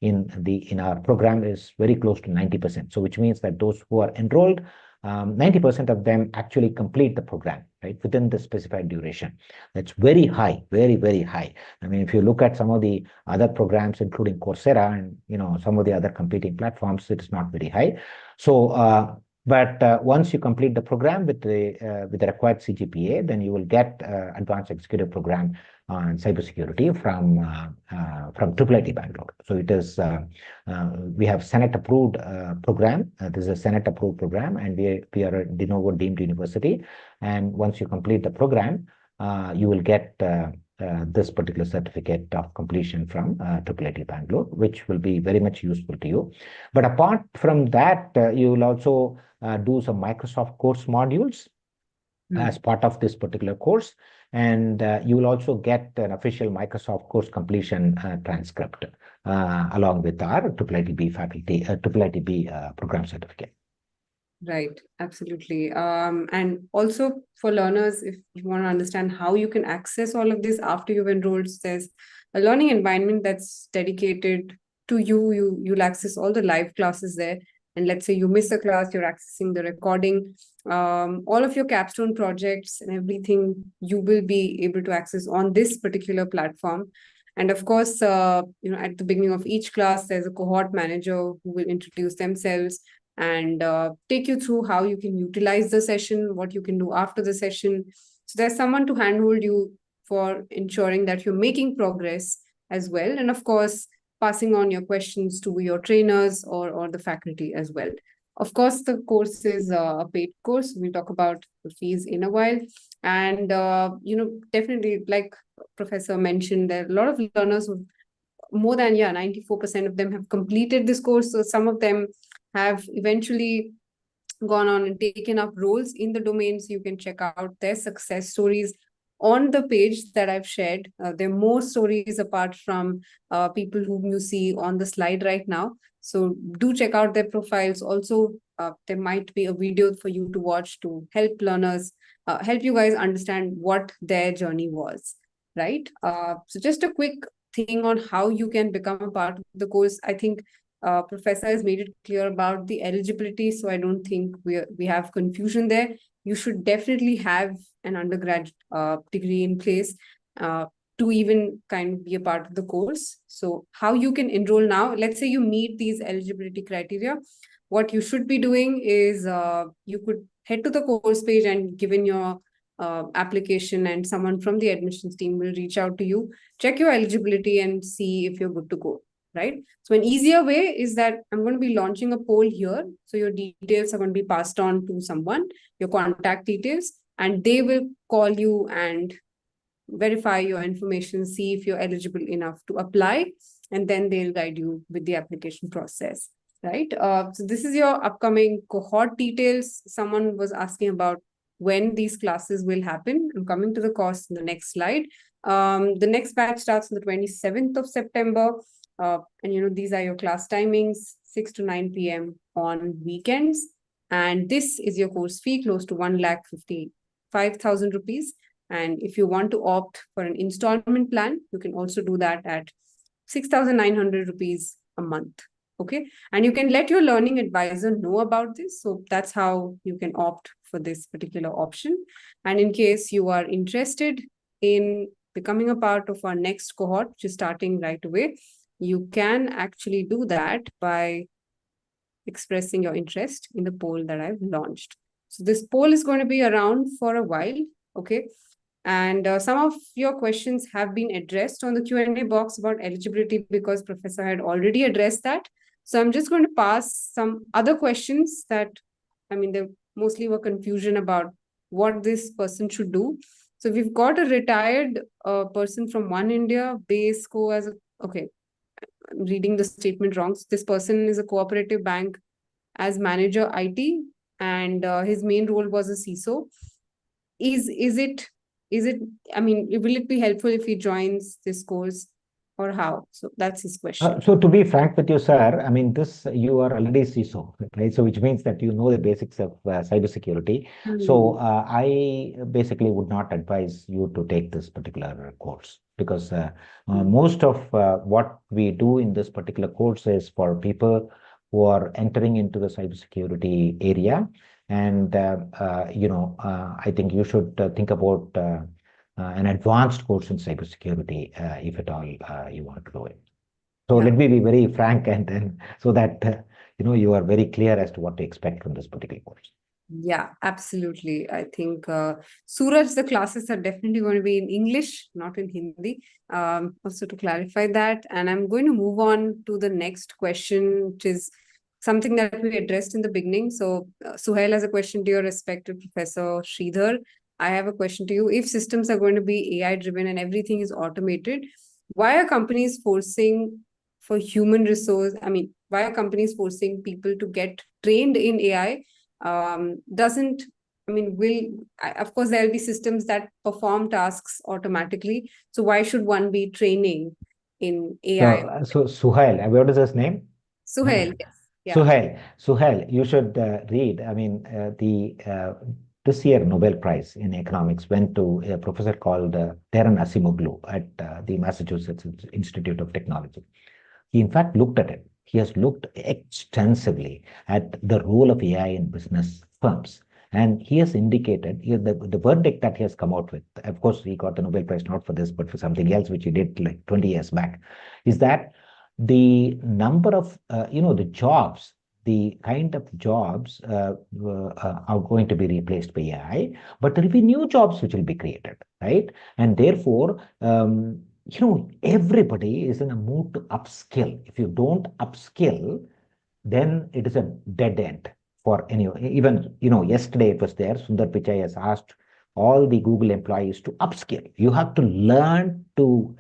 in our program is very close to 90%. So which means that those who are enrolled, 90% of them actually complete the program, right, within the specified duration. That's very high, very, very high. I mean, if you look at some of the other programs, including Coursera and some of the other competing platforms, it is not very high. So, but once you complete the program with the required CGPA, then you will get advanced executive program on cybersecurity from IIIT Bangalore. So it is we have Senate approved program. This is a Senate approved program, and we are a de novo deemed university. And once you complete the program, you will get this particular certificate of completion from IIIT Bangalore, which will be very much useful to you. But apart from that, you will also do some Microsoft course modules as part of this particular course. And you will also get an official Microsoft course completion transcript along with our IIITB faculty, IIITB program certificate. Right, absolutely. And also for learners, if you want to understand how you can access all of this after you've enrolled, there's a learning environment that's dedicated to you. You'll access all the live classes there. And let's say you miss a class, you're accessing the recording. All of your capstone projects and everything you will be able to access on this particular platform. And of course, at the beginning of each class, there's a cohort manager who will introduce themselves and take you through how you can utilize the session, what you can do after the session. So there's someone to handhold you for ensuring that you're making progress as well. And of course, passing on your questions to your trainers or the faculty as well. Of course, the course is a paid course. We'll talk about the fees in a while. And, definitely, like Professor mentioned, there are a lot of learners who, more than 94% of them have completed this course. So some of them have eventually gone on and taken up roles in the domains. You can check out their success stories on the page that I've shared. There are more stories apart from people whom you see on the slide right now. So do check out their profiles. Also, there might be a video for you to watch to help learners help you guys understand what their journey was, right? So just a quick thing on how you can become a part of the course. I think Professor has made it clear about the eligibility, so I don't think we have confusion there. You should definitely have an undergrad degree in place to even kind of be a part of the course. So how you can enroll now, let's say you meet these eligibility criteria, what you should be doing is you could head to the course page and give in your application, and someone from the admissions team will reach out to you, check your eligibility and see if you're good to go, right? So an easier way is that I'm going to be launching a poll here. So your details are going to be passed on to someone, your contact details, and they will call you and verify your information, see if you're eligible enough to apply, and then they'll guide you with the application process, right? So this is your upcoming cohort details. Someone was asking about when these classes will happen. I'm coming to the course in the next slide. The next batch starts on the 27th of September. And these are your class timings, 6 to 9 p.m. on weekends. And this is your course fee, close to 1,55,000 rupees. And if you want to opt for an installment plan, you can also do that at 6,900 rupees a month. Okay. And you can let your learning advisor know about this. So that's how you can opt for this particular option. And in case you are interested in becoming a part of our next cohort, which is starting right away, you can actually do that by expressing your interest in the poll that I've launched. So this poll is going to be around for a while. Okay. And some of your questions have been addressed on the Q&A box about eligibility because Professor had already addressed that. So I'm just going to pass some other questions that, there mostly were confusion about what this person should do. So we've got a retired person from One India, base co as okay, I'm reading the statement wrong. So this person is a cooperative bank as manager IT, and his main role was a CISO. Is it will it be helpful if he joins this course, or how? So that's his question. So to be frank with you, sir, you are already CISO, right? So which means that you know the basics of cybersecurity. So I basically would not advise you to take this particular course because most of what we do in this particular course is for people who are entering into the cybersecurity area. And, I think you should think about an advanced course in cybersecurity, if at all you want to do it. So let me be very frank and so that you are very clear as to what to expect from this particular course. Yeah, absolutely. I think Suraj, the classes are definitely going to be in English, not in Hindi. Also to clarify that, and I'm going to move on to the next question, which is something that we addressed in the beginning. So Suhail has a question to your respected Professor Sridhar. I have a question to you. If systems are going to be AI driven and everything is automated, why are companies forcing for human resource? Why are companies forcing people to get trained in AI? Of course, there'll be systems that perform tasks automatically. So why should one be training in AI? So Suhail, what is his name? Suhail, yes. Yeah. Suhail, you should read. This year Nobel Prize in economics went to a professor called Darren Acemoglu at the Massachusetts Institute of Technology. He in fact looked at it. He has looked extensively at the role of AI in business firms. And he has indicated the verdict that he has come out with. Of course, he got the Nobel Prize not for this, but for something else, which he did like 20 years back, is that the number of, the jobs, the kind of jobs are going to be replaced by AI, but there will be new jobs which will be created, right? And therefore, everybody is in a mood to upskill. If you don't upskill, then it is a dead end for anyone. Even, yesterday it was there, Sundar Pichai has asked all the Google employees to upskill. You have to learn to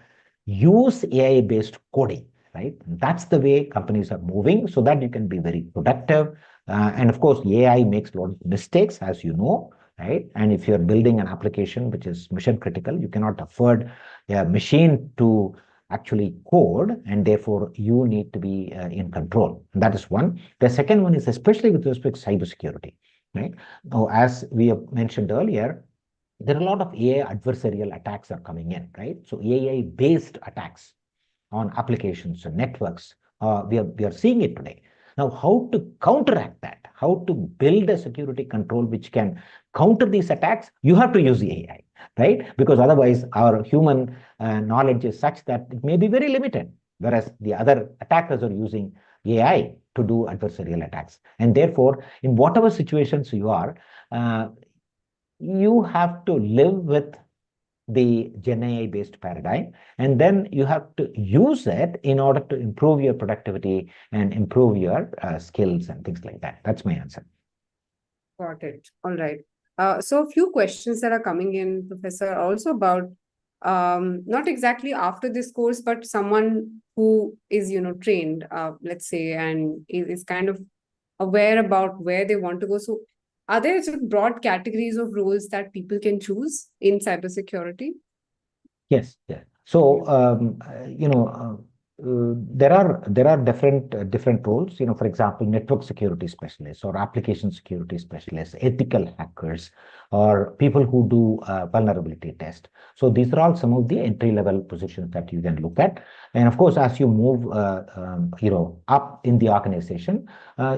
use AI-based coding, right? That's the way companies are moving so that you can be very productive. And of course, AI makes a lot of mistakes, as you know, right? And if you're building an application which is mission critical, you cannot afford a machine to actually code, and therefore you need to be in control. That is one. The second one is especially with respect to cybersecurity, right? Now, as we have mentioned earlier, there are a lot of AI adversarial attacks are coming in, right? So AI-based attacks on applications and networks, we are seeing it today. Now, how to counteract that? How to build a security control which can counter these attacks? You have to use the AI, right? Because otherwise, our human knowledge is such that it may be very limited, whereas the other attackers are using AI to do adversarial attacks. And therefore, in whatever situations you are, you have to live with the Gen AI based paradigm, and then you have to use it in order to improve your productivity and improve your skills and things like that. That's my answer. Got it. All right. So a few questions that are coming in, Professor, are also about not exactly after this course, but someone who is, trained, let's say, and is kind of aware about where they want to go. So are there some broad categories of roles that people can choose in cybersecurity? Yes, yeah. So there are different roles. For example, network security specialists or application security specialists, ethical hackers, or people who do vulnerability test. So these are all some of the entry-level positions that you can look at. And of course, as you move up in the organization,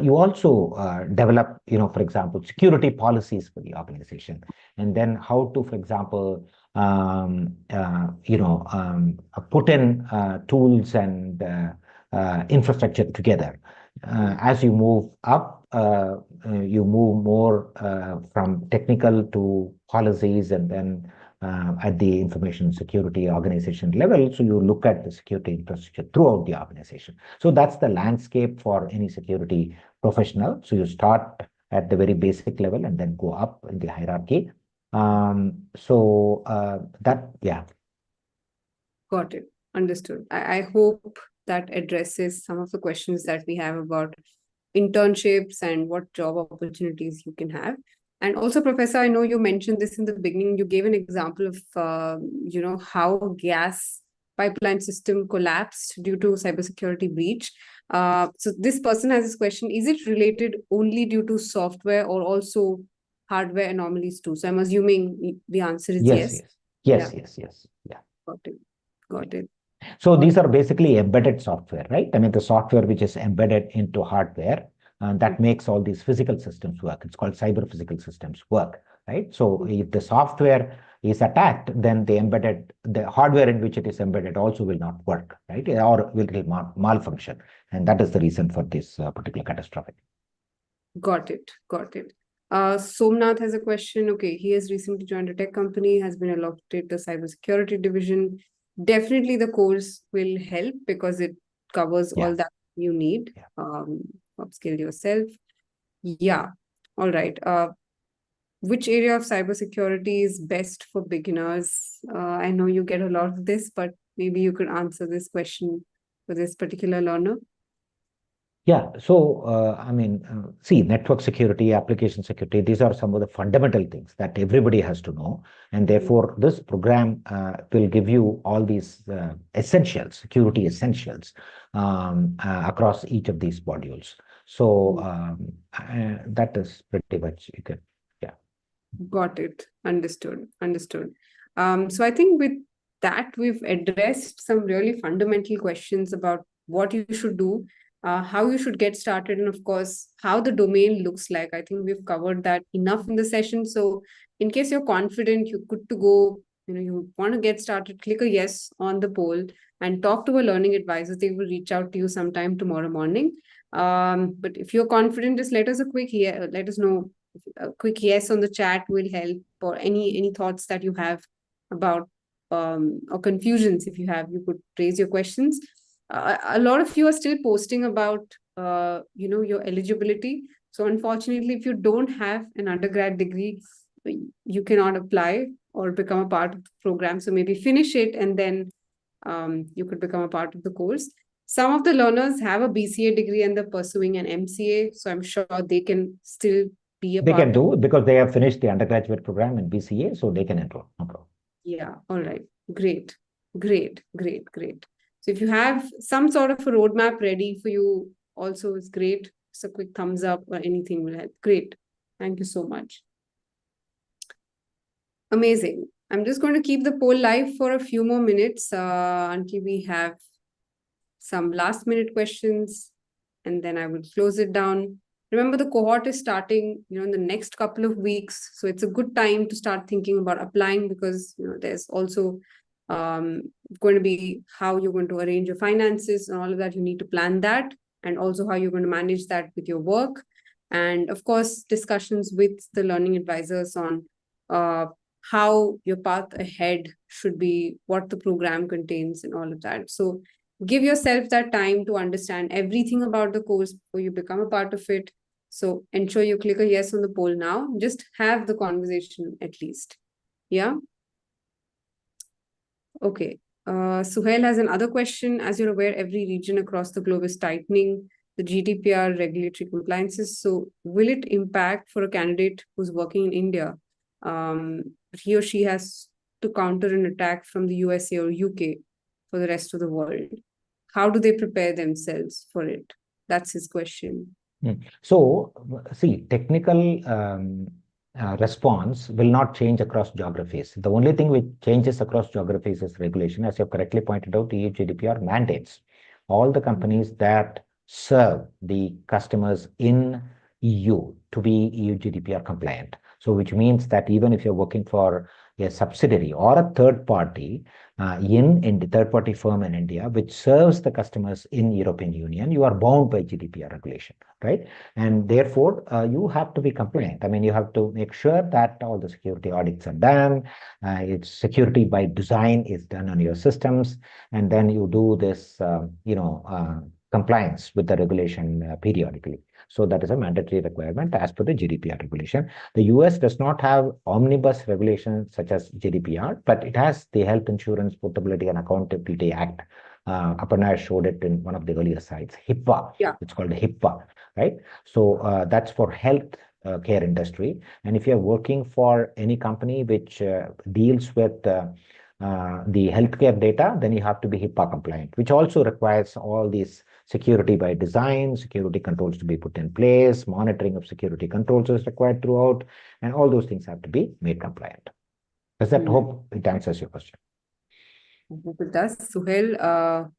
you also develop for example, security policies for the organization, and then how to, for example, put in tools and infrastructure together. As you move up, you move more from technical to policies, and then at the information security organization level, so you look at the security infrastructure throughout the organization. So that's the landscape for any security professional. So you start at the very basic level and then go up in the hierarchy. Yeah. Got it. Understood. I hope that addresses some of the questions that we have about internships and what job opportunities you can have. And also, Professor, I know you mentioned this in the beginning. You gave an example of, how gas pipeline system collapsed due to cybersecurity breach. So this person has this question: is it related only due to software or also hardware anomalies too? So I'm assuming the answer is yes. Yes. Yeah. Got it. Got it. So these are basically embedded software, right? I mean, the software which is embedded into hardware, and that makes all these physical systems work. It's called cyber physical systems work, right? So if the software is attacked, then the hardware in which it is embedded also will not work, right? Or will malfunction. And that is the reason for this particular catastrophe. Got it. Got it. Somnath has a question. Okay, he has recently joined a tech company, has been allotted the cybersecurity division. Definitely the course will help because it covers all that you need. Upskill yourself. Yeah. All right. Which area of cybersecurity is best for beginners? I know you get a lot of this, but maybe you could answer this question for this particular learner. Yeah, so see, network security, application security, these are some of the fundamental things that everybody has to know. And therefore, this program will give you all these essentials, security essentials across each of these modules. So that is pretty much you can, yeah. Got it. Understood. Understood. So I think with that, we've addressed some really fundamental questions about what you should do, how you should get started, and of course, how the domain looks like. I think we've covered that enough in the session. So in case you're confident, you're good to go, you want to get started, click a yes on the poll and talk to a learning advisor. They will reach out to you sometime tomorrow morning. But if you're confident, just let us know. A quick yes on the chat will help, or any thoughts that you have about or confusions. If you have, you could raise your questions. A lot of you are still posting about your eligibility. So unfortunately, if you don't have an undergrad degree, you cannot apply or become a part of the program. So maybe finish it and then you could become a part of the course. Some of the learners have a BCA degree and they're pursuing an MCA. So I'm sure they can still be a They part can do because they have finished the undergraduate program in BCA, so they can enroll. No problem. Yeah. All right. Great. So if you have some sort of a roadmap ready for you, also it's great. Just a quick thumbs up or anything will help. Great. Thank you so much. Amazing. I'm just going to keep the poll live for a few more minutes until we have some last minute questions, and then I will close it down. Remember, the cohort is starting, in the next couple of weeks. So it's a good time to start thinking about applying, because, there's also going to be how you're going to arrange your finances and all of that. You need to plan that, and also how you're going to manage that with your work. And of course, discussions with the learning advisors on how your path ahead should be, what the program contains, and all of that. So give yourself that time to understand everything about the course before you become a part of it. So ensure you click a yes on the poll now. Just have the conversation at least. Yeah. Okay. Suhail has another question. As you're aware, every region across the globe is tightening the GDPR regulatory compliances. So will it impact for a candidate who's working in India? He or she has to counter an attack from the USA or UK for the rest of the world. How do they prepare themselves for it? That's his question. So, see, technical response will not change across geographies. The only thing which changes across geographies is regulation. As you have correctly pointed out, EU GDPR mandates all the companies that serve the customers in EU to be EU GDPR compliant. So, which means that even if you're working for a subsidiary or a third party in the third party firm in India, which serves the customers in European Union, you are bound by GDPR regulation, right? And therefore, you have to be compliant. I mean, you have to make sure that all the security audits are done. It's security by design is done on your systems, and then you do this, compliance with the regulation periodically. So that is a mandatory requirement as per the GDPR regulation. The US does not have omnibus regulations such as GDPR, but it has the Health Insurance Portability and Accountability Act. Aparna showed it in one of the earlier slides, HIPAA. Yeah. It's called HIPAA, right? So that's for health care industry. And if you're working for any company which deals with the healthcare data, then you have to be HIPAA compliant, which also requires all these security by design, security controls to be put in place, monitoring of security controls is required throughout, and all those things have to be made compliant. Does that hope it answers your question? I hope it does. Suhail,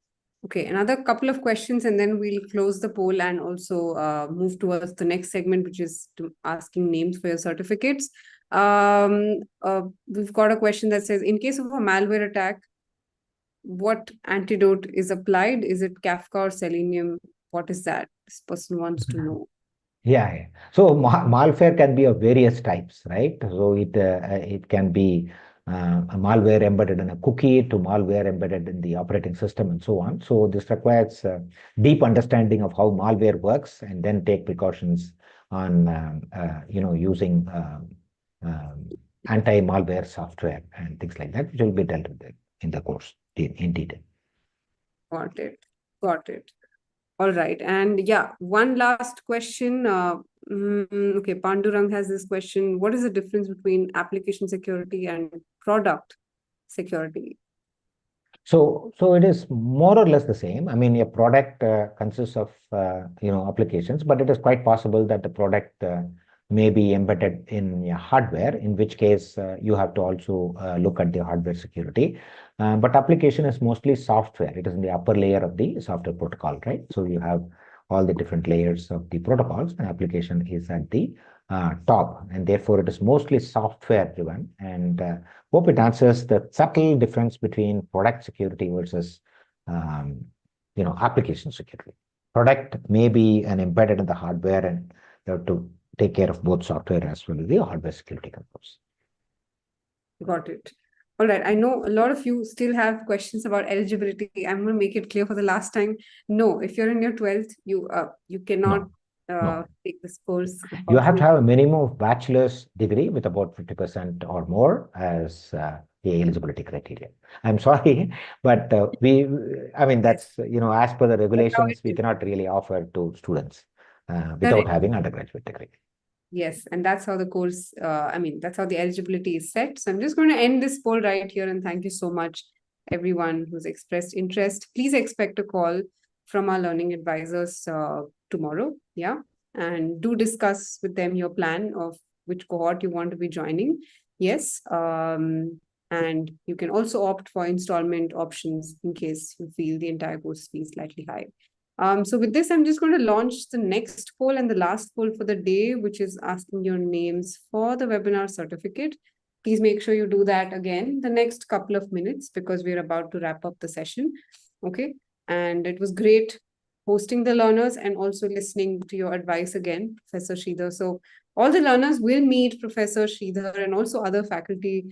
okay, another couple of questions, and then we'll close the poll and also move towards the next segment, which is asking names for your certificates. We've got a question that says, in case of a malware attack, what antidote is applied? Is it Kafka or Selenium? What is that? This person wants to know. Yeah. So malware can be of various types, right? So it can be a malware embedded in a cookie to malware embedded in the operating system and so on. So this requires deep understanding of how malware works, and then take precautions on using anti-malware software and things like that, which will be dealt with in the course in detail. Got it. Got it. All right. And yeah, one last question. Okay, Pandurang has this question. What is the difference between application security and product security? So it is more or less the same. I mean, a product consists of applications, but it is quite possible that the product may be embedded in your hardware, in which case you have to also look at the hardware security. But application is mostly software. It is in the upper layer of the software protocol, right? So you have all the different layers of the protocols, and application is at the top, and therefore it is mostly software driven. And hope it answers the subtle difference between product security versus application security. Product may be an embedded in the hardware, and you have to take care of both software as well as the hardware security controls. Got it. All right. I know a lot of you still have questions about eligibility. I'm going to make it clear for the last time. No, if you're in your 12th, you cannot No. take this course. You have to have a minimum of bachelor's degree with about 50% or more as the eligibility criteria. I'm sorry, but that's, as per the regulations, we cannot really offer to students without having undergraduate degree. Yes, and that's how the course, that's how the eligibility is set. So I'm just going to end this poll right here, and thank you so much, everyone who's expressed interest. Please expect a call from our learning advisors tomorrow, yeah? And do discuss with them your plan of which cohort you want to be joining. yes. And you can also opt for installment options in case you feel the entire course fee is slightly high. So with this, I'm just going to launch the next poll and the last poll for the day, which is asking your names for the webinar certificate. Please make sure you do that again the next couple of minutes because we're about to wrap up the session. Okay. And it was great hosting the learners and also listening to your advice again, Professor Sridhar. So all the learners will meet Professor Sridhar and also other faculty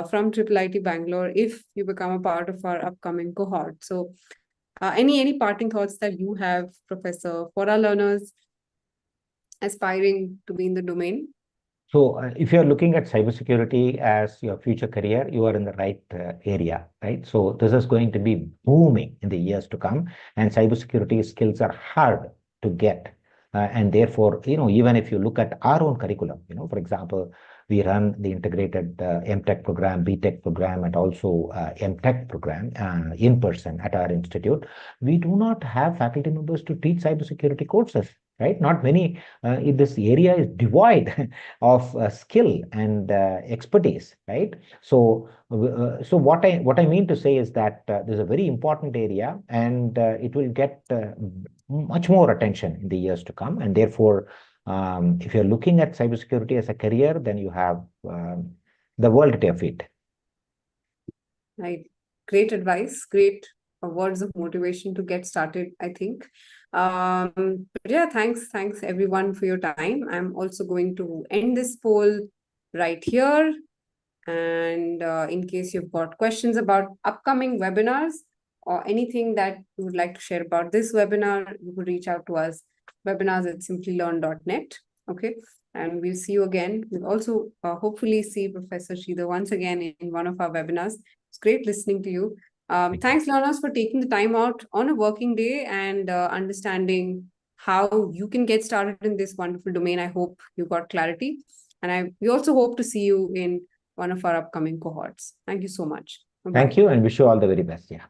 from IIIT Bangalore if you become a part of our upcoming cohort. So any parting thoughts that you have, Professor, for our learners aspiring to be in the domain? So if you're looking at cybersecurity as your future career, you are in the right area, right? So this is going to be booming in the years to come, and cybersecurity skills are hard to get. And therefore, even if you look at our own curriculum, for example, we run the integrated MTech program, BTech program, and also MTech program in person at our institute. We do not have faculty members to teach cybersecurity courses, right? Not many. This area is devoid of skill and expertise, right? So what I mean to say is that this is a very important area, and it will get much more attention in the years to come. And therefore, if you're looking at cybersecurity as a career, then you have the world at your feet. Right. Great advice. Great words of motivation to get started, I think. But yeah, thanks everyone for your time. I'm also going to end this poll right here. And in case you've got questions about upcoming webinars or anything that you would like to share about this webinar, you could reach out to us, webinars@simplilearn.net. Okay. And we'll see you again. We'll also hopefully see Professor Sridhar once again in one of our webinars. It's great listening to you. Thanks, learners, for taking the time out on a working day and understanding how you can get started in this wonderful domain. I hope you got clarity. And we also hope to see you in one of our upcoming cohorts. Thank you so much. Bye-bye. Thank you, and wish you all the very best. Yeah.